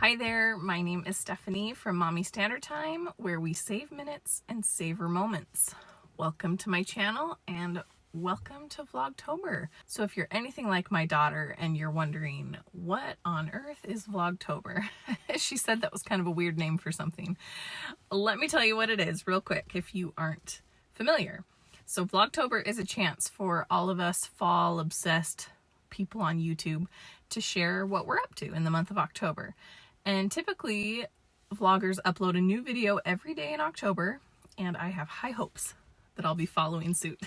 Hi there, my name is Stephanie from Mommy Standard Time, where we save minutes and savor moments. Welcome to my channel and welcome to Vlogtober. So if you're anything like my daughter and you're wondering what on earth is Vlogtober, she said that was kind of a weird name for something. Let me tell you what it is real quick if you aren't familiar. So Vlogtober is a chance for all of us fall obsessed people on YouTube to share what we're up to in the month of October. And typically vloggers upload a new video every day in October, and I have high hopes that I'll be following suit.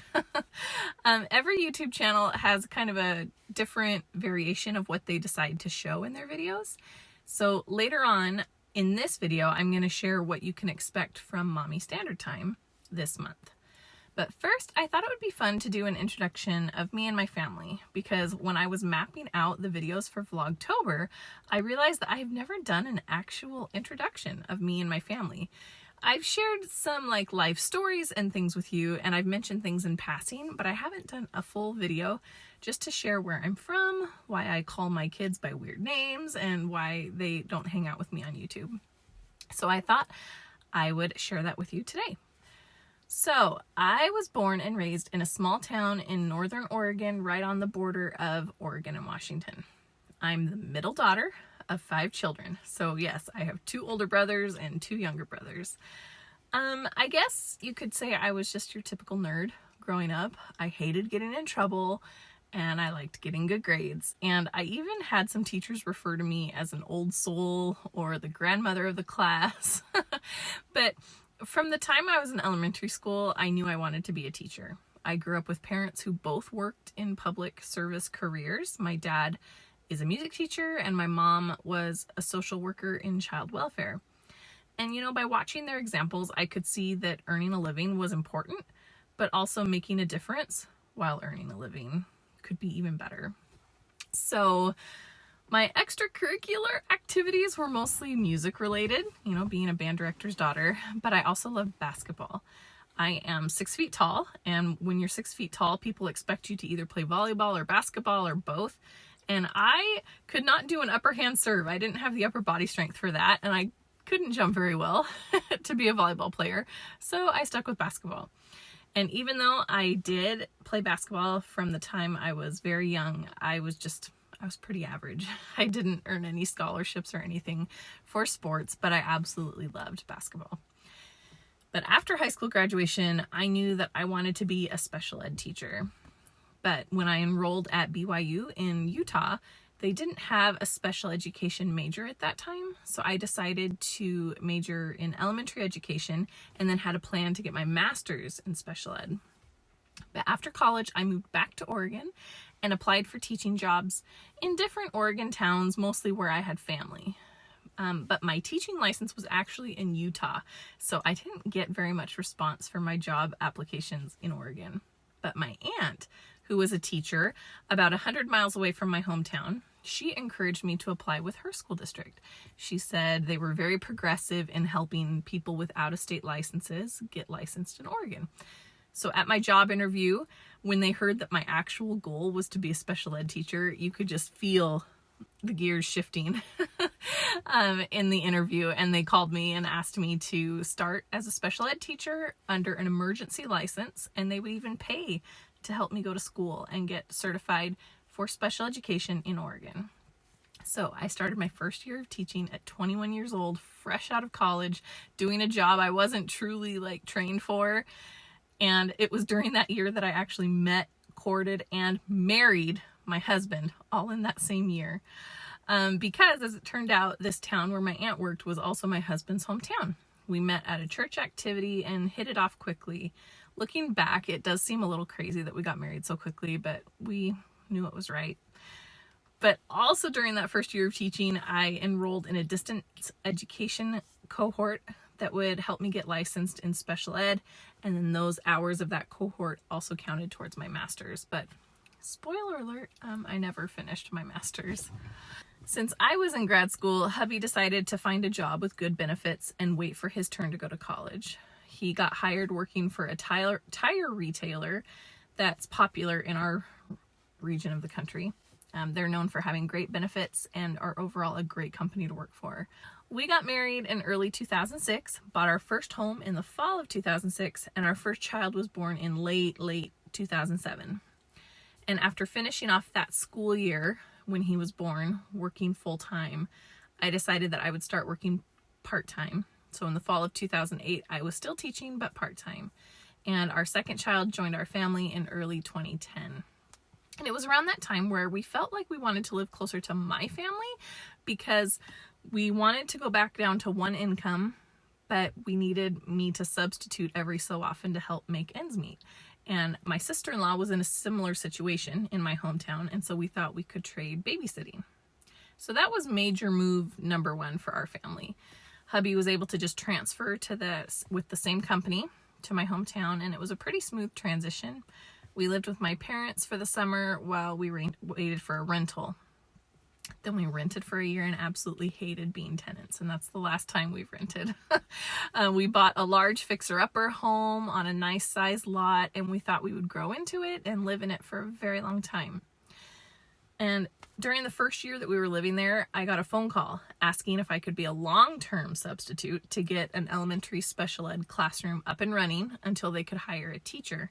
Every YouTube channel has kind of a different variation of what they decide to show in their videos. So later on in this video, I'm going to share what you can expect from Mommy Standard Time this month. But first, I thought it would be fun to do an introduction of me and my family, because when I was mapping out the videos for Vlogtober, I realized that I've never done an actual introduction of me and my family. I've shared some life stories and things with you, and I've mentioned things in passing, but I haven't done a full video just to share where I'm from, why I call my kids by weird names, and why they don't hang out with me on YouTube. So I thought I would share that with you today. So I was born and raised in a small town in northern Oregon, right on the border of Oregon and Washington. I'm the middle daughter of 5 children. So yes, I have 2 older brothers and 2 younger brothers. I guess you could say I was just your typical nerd growing up. I hated getting in trouble and I liked getting good grades. And I even had some teachers refer to me as an old soul or the grandmother of the class. But from the time I was in elementary school, I knew I wanted to be a teacher. I grew up with parents who both worked in public service careers. My dad is a music teacher and my mom was a social worker in child welfare. And by watching their examples, I could see that earning a living was important, but also making a difference while earning a living could be even better. So my extracurricular activities were mostly music related, being a band director's daughter, but I also loved basketball. I am 6 feet tall, and when you're 6 feet tall, people expect you to either play volleyball or basketball or both. And I could not do an upper hand serve. I didn't have the upper body strength for that, and I couldn't jump very well to be a volleyball player. So I stuck with basketball. And even though I did play basketball from the time I was very young, I was pretty average. I didn't earn any scholarships or anything for sports, but I absolutely loved basketball. But after high school graduation, I knew that I wanted to be a special ed teacher. But when I enrolled at BYU in Utah, they didn't have a special education major at that time. So I decided to major in elementary education and then had a plan to get my master's in special ed. But after college, I moved back to Oregon and applied for teaching jobs in different Oregon towns, mostly where I had family. But my teaching license was actually in Utah, so I didn't get very much response for my job applications in Oregon. But my aunt, who was a teacher about 100 miles away from my hometown, she encouraged me to apply with her school district. She said they were very progressive in helping people with out-of-state licenses get licensed in Oregon. So at my job interview, when they heard that my actual goal was to be a special ed teacher, you could just feel the gears shifting in the interview. And they called me and asked me to start as a special ed teacher under an emergency license. And they would even pay to help me go to school and get certified for special education in Oregon. So I started my first year of teaching at 21 years old, fresh out of college, doing a job I wasn't truly trained for. And it was during that year that I actually met, courted, and married my husband, all in that same year. Because as it turned out, this town where my aunt worked was also my husband's hometown. We met at a church activity and hit it off quickly. Looking back, it does seem a little crazy that we got married so quickly, but we knew it was right. But also during that first year of teaching, I enrolled in a distance education cohort that would help me get licensed in special ed. And then those hours of that cohort also counted towards my master's. But spoiler alert, I never finished my master's. Since I was in grad school, hubby decided to find a job with good benefits and wait for his turn to go to college. He got hired working for a tire retailer that's popular in our region of the country. They're known for having great benefits and are overall a great company to work for. We got married in early 2006, bought our first home in the fall of 2006, and our first child was born in late 2007. And after finishing off that school year when he was born, working full-time, I decided that I would start working part-time. So in the fall of 2008, I was still teaching, but part-time. And our second child joined our family in early 2010. And it was around that time where we felt like we wanted to live closer to my family because we wanted to go back down to one income, but we needed me to substitute every so often to help make ends meet. And my sister-in-law was in a similar situation in my hometown, and so we thought we could trade babysitting. So that was major move number one for our family. Hubby was able to just transfer to with the same company to my hometown, and it was a pretty smooth transition. We lived with my parents for the summer while we waited for a rental. Then we rented for a year and absolutely hated being tenants, and that's the last time we've rented. We bought a large fixer-upper home on a nice sized lot, and we thought we would grow into it and live in it for a very long time. And during the first year that we were living there, I got a phone call asking if I could be a long-term substitute to get an elementary special ed classroom up and running until they could hire a teacher,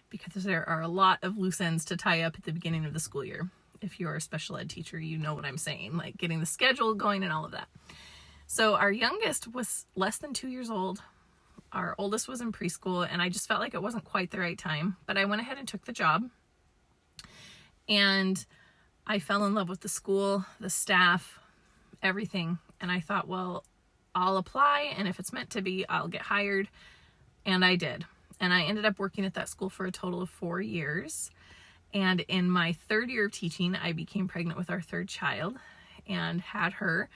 because there are a lot of loose ends to tie up at the beginning of the school year. If you're a special ed teacher, you know what I'm saying, like getting the schedule going and all of that. So our youngest was less than 2 years old. Our oldest was in preschool, and I just felt like it wasn't quite the right time, but I went ahead and took the job. And I fell in love with the school, the staff, everything. And I thought, well, I'll apply, and if it's meant to be, I'll get hired. And I did. And I ended up working at that school for a total of 4 years. And in my third year of teaching, I became pregnant with our third child and had her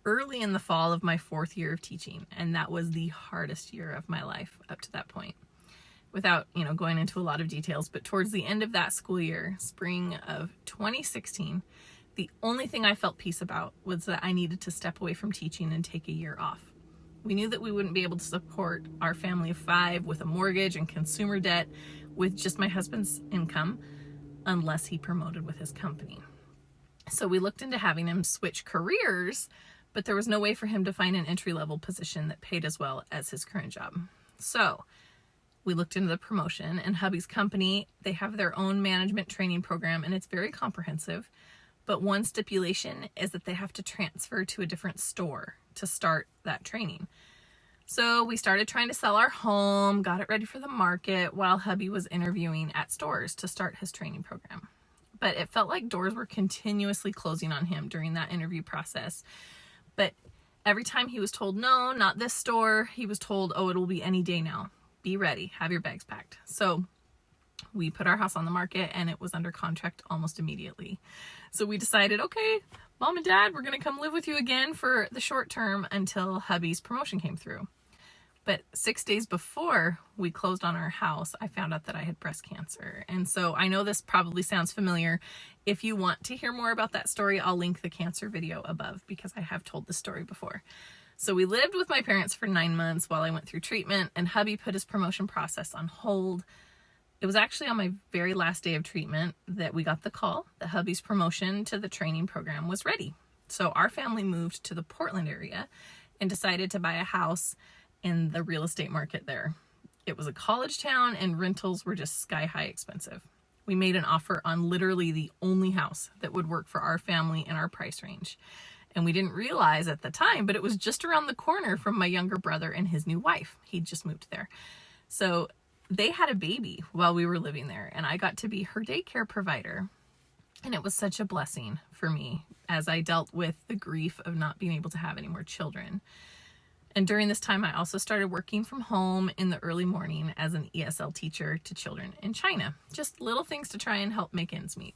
early in the fall of my fourth year of teaching. And that was the hardest year of my life up to that point. Without, going into a lot of details, but towards the end of that school year, spring of 2016, the only thing I felt peace about was that I needed to step away from teaching and take a year off. We knew that we wouldn't be able to support our family of 5 with a mortgage and consumer debt with just my husband's income, unless he promoted with his company. So we looked into having him switch careers, but there was no way for him to find an entry-level position that paid as well as his current job. So we looked into the promotion, and hubby's company, they have their own management training program, and it's very comprehensive. But one stipulation is that they have to transfer to a different store to start that training. So we started trying to sell our home, got it ready for the market while hubby was interviewing at stores to start his training program. But it felt like doors were continuously closing on him during that interview process. But every time he was told, no, not this store, he was told, oh, it'll be any day now. Be ready, have your bags packed. So we put our house on the market, and it was under contract almost immediately. So we decided, okay, Mom and Dad, we're going to come live with you again for the short term until hubby's promotion came through. But 6 days before we closed on our house, I found out that I had breast cancer. And so I know this probably sounds familiar. If you want to hear more about that story, I'll link the cancer video above because I have told the story before. So we lived with my parents for 9 months while I went through treatment, and hubby put his promotion process on hold. It was actually on my very last day of treatment that we got the call that hubby's promotion to the training program was ready. So our family moved to the Portland area and decided to buy a house in the real estate market there. It was a college town, and rentals were just sky high expensive. We made an offer on literally the only house that would work for our family in our price range. And we didn't realize at the time, but it was just around the corner from my younger brother and his new wife. He'd just moved there. So they had a baby while we were living there, and I got to be her daycare provider. And it was such a blessing for me as I dealt with the grief of not being able to have any more children. And during this time, I also started working from home in the early morning as an ESL teacher to children in China. Just little things to try and help make ends meet.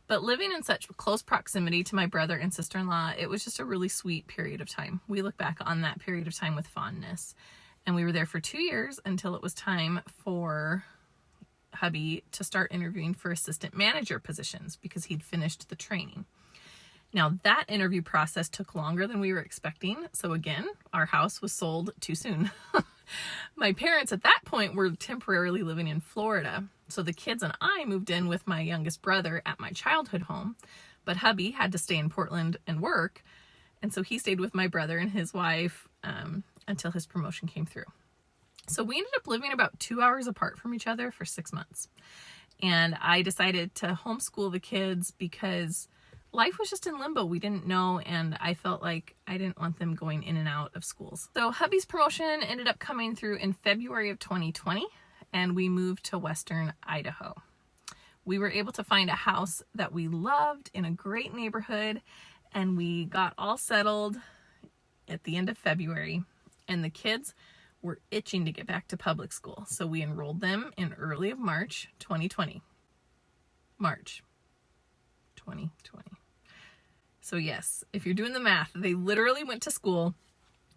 But living in such close proximity to my brother and sister-in-law, it was just a really sweet period of time. We look back on that period of time with fondness. And we were there for 2 years until it was time for hubby to start interviewing for assistant manager positions because he'd finished the training. Now, that interview process took longer than we were expecting. So again, our house was sold too soon. My parents at that point were temporarily living in Florida. So the kids and I moved in with my youngest brother at my childhood home. but hubby had to stay in Portland and work. And so he stayed with my brother and his wife until his promotion came through. So we ended up living about 2 hours apart from each other for 6 months. And I decided to homeschool the kids because life was just in limbo. We didn't know, and I felt like I didn't want them going in and out of schools. So hubby's promotion ended up coming through in February of 2020, and we moved to Western Idaho. We were able to find a house that we loved in a great neighborhood, and we got all settled at the end of February, and the kids were itching to get back to public school. So we enrolled them in early of March 2020. March 2020. So yes, if you're doing the math, they literally went to school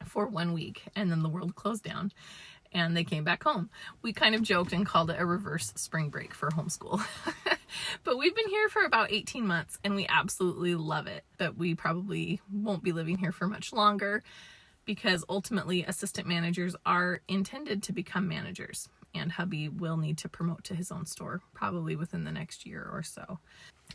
for 1 week and then the world closed down and they came back home. We kind of joked and called it a reverse spring break for homeschool. But we've been here for about 18 months and we absolutely love it. But we probably won't be living here for much longer because ultimately assistant managers are intended to become managers, and hubby will need to promote to his own store probably within the next year or so.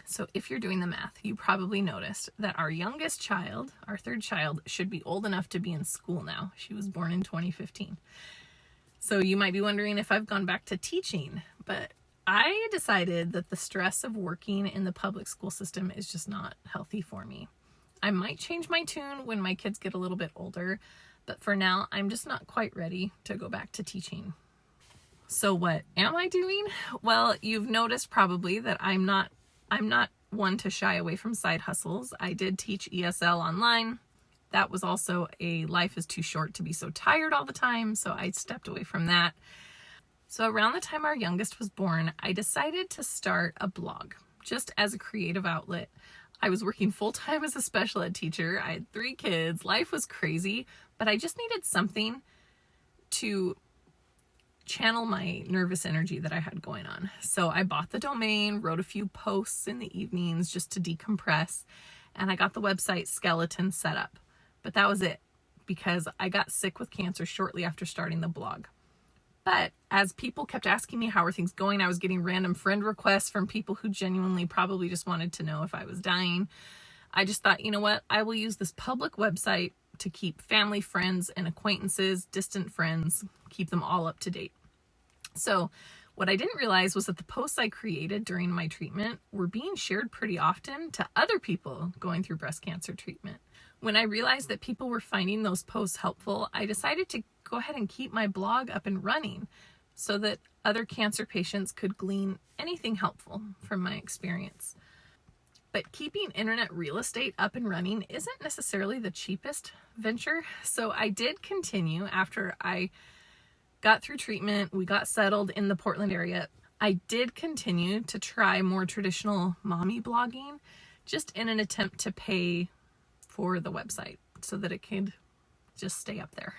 So if you're doing the math, you probably noticed that our youngest child, our third child, should be old enough to be in school now. She was born in 2015. So you might be wondering if I've gone back to teaching, but I decided that the stress of working in the public school system is just not healthy for me. I might change my tune when my kids get a little bit older, but for now, I'm just not quite ready to go back to teaching. So what am I doing? Well, you've noticed probably that I'm not one to shy away from side hustles. I did teach ESL online. That was also a life is too short to be so tired all the time, so I stepped away from that. So around the time our youngest was born, I decided to start a blog just as a creative outlet. I was working full-time as a special ed teacher. I had 3 kids. Life was crazy, but I just needed something to channel my nervous energy that I had going on. So I bought the domain, wrote a few posts in the evenings just to decompress, and I got the website skeleton set up. But that was it because I got sick with cancer shortly after starting the blog. But as people kept asking me how are things going, I was getting random friend requests from people who genuinely probably just wanted to know if I was dying. I just thought, you know what? I will use this public website to keep family, friends, and acquaintances, distant friends, keep them all up to date. So what I didn't realize was that the posts I created during my treatment were being shared pretty often to other people going through breast cancer treatment. When I realized that people were finding those posts helpful, I decided to go ahead and keep my blog up and running so that other cancer patients could glean anything helpful from my experience. But keeping internet real estate up and running isn't necessarily the cheapest venture. So I did continue after I got through treatment, we got settled in the Portland area. I did continue to try more traditional mommy blogging just in an attempt to pay for the website so that it could just stay up there.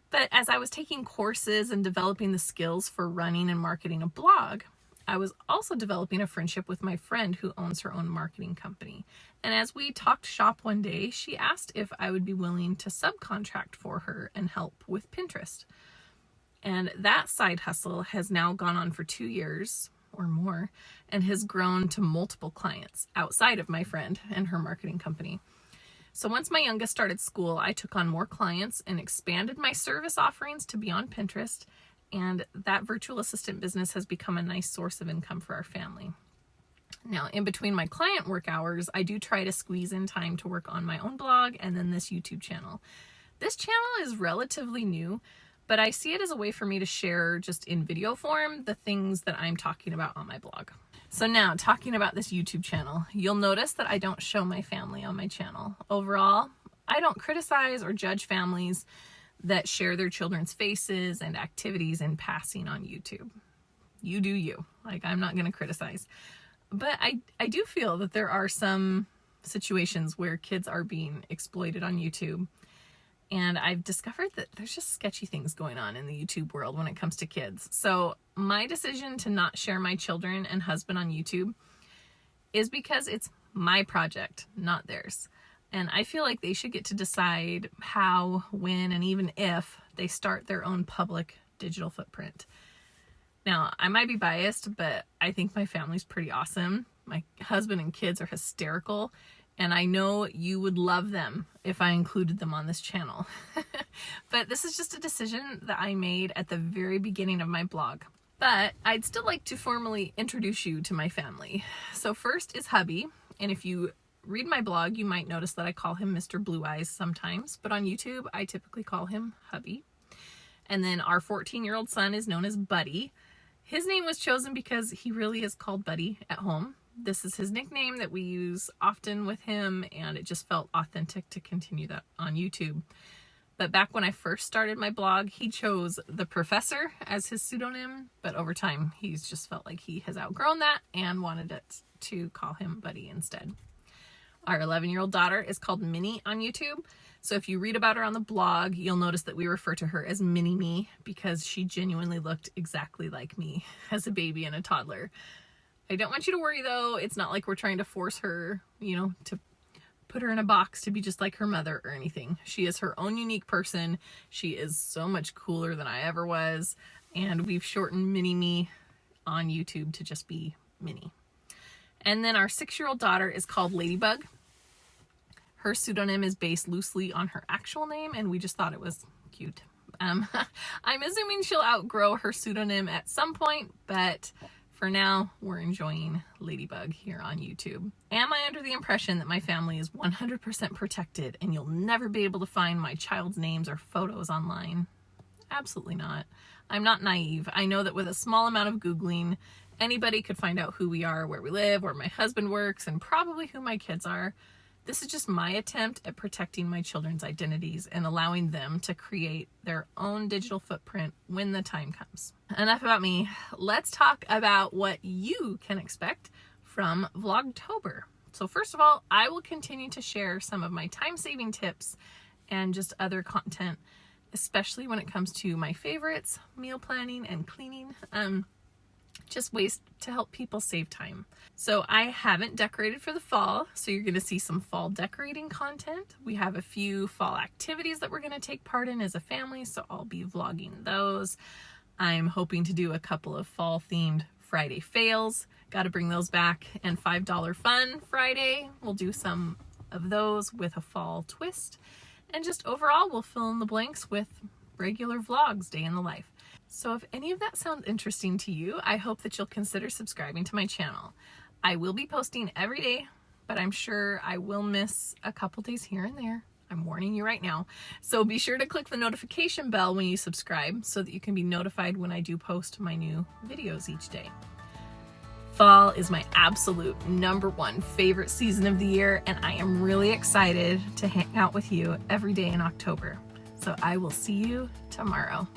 But as I was taking courses and developing the skills for running and marketing a blog, I was also developing a friendship with my friend who owns her own marketing company. And as we talked shop one day, she asked if I would be willing to subcontract for her and help with Pinterest. And that side hustle has now gone on for 2 years or more and has grown to multiple clients outside of my friend and her marketing company. So once my youngest started school, I took on more clients and expanded my service offerings to be on Pinterest. And that virtual assistant business has become a nice source of income for our family. Now, in between my client work hours, I do try to squeeze in time to work on my own blog and then this YouTube channel. This channel is relatively new, but I see it as a way for me to share just in video form the things that I'm talking about on my blog. So now, talking about this YouTube channel, you'll notice that I don't show my family on my channel. Overall, I don't criticize or judge families that share their children's faces and activities in passing on YouTube. You do you. Like, I'm not going to criticize. But I do feel that there are some situations where kids are being exploited on YouTube. And I've discovered that there's just sketchy things going on in the YouTube world when it comes to kids. So my decision to not share my children and husband on YouTube is because it's my project, not theirs. And I feel like they should get to decide how, when, and even if they start their own public digital footprint. Now, I might be biased, but I think my family's pretty awesome. My husband and kids are hysterical, and I know you would love them if I included them on this channel. But this is just a decision that I made at the very beginning of my blog. But I'd still like to formally introduce you to my family. So first is hubby, and if you read my blog, you might notice that I call him Mr. Blue Eyes sometimes, but on YouTube, I typically call him hubby. And then our 14-year-old son is known as Buddy. His name was chosen because he really is called Buddy at home. This is his nickname that we use often with him, and it just felt authentic to continue that on YouTube. But back when I first started my blog, he chose the Professor as his pseudonym, but over time, he's just felt like he has outgrown that and wanted it to call him Buddy instead. Our 11-year-old daughter is called Minnie on YouTube. So if you read about her on the blog, you'll notice that we refer to her as Mini Me because she genuinely looked exactly like me as a baby and a toddler. I don't want you to worry though. It's not like we're trying to force her, to put her in a box to be just like her mother or anything. She is her own unique person. She is so much cooler than I ever was. And we've shortened Mini Me on YouTube to just be Minnie. And then our 6-year-old daughter is called Ladybug. Her pseudonym is based loosely on her actual name, and we just thought it was cute. I'm assuming she'll outgrow her pseudonym at some point, but for now, we're enjoying Ladybug here on YouTube. Am I under the impression that my family is 100% protected and you'll never be able to find my child's names or photos online? Absolutely not. I'm not naive. I know that with a small amount of Googling, anybody could find out who we are, where we live, where my husband works, and probably who my kids are. This is just my attempt at protecting my children's identities and allowing them to create their own digital footprint when the time comes. Enough about me. Let's talk about what you can expect from Vlogtober. So first of all, I will continue to share some of my time-saving tips and just other content, especially when it comes to my favorites, meal planning and cleaning. Just ways to help people save time. So I haven't decorated for the fall, so you're going to see some fall decorating content. We have a few fall activities that we're going to take part in as a family, so I'll be vlogging those. I'm hoping to do a couple of fall themed Friday fails. Got to bring those back. And $5 Fun Friday, we'll do some of those with a fall twist. And just overall, we'll fill in the blanks with regular vlogs, day in the life. So if any of that sounds interesting to you, I hope that you'll consider subscribing to my channel. I will be posting every day, but I'm sure I will miss a couple days here and there. I'm warning you right now. So be sure to click the notification bell when you subscribe so that you can be notified when I do post my new videos each day. Fall is my absolute #1 favorite season of the year, and I am really excited to hang out with you every day in October. So I will see you tomorrow.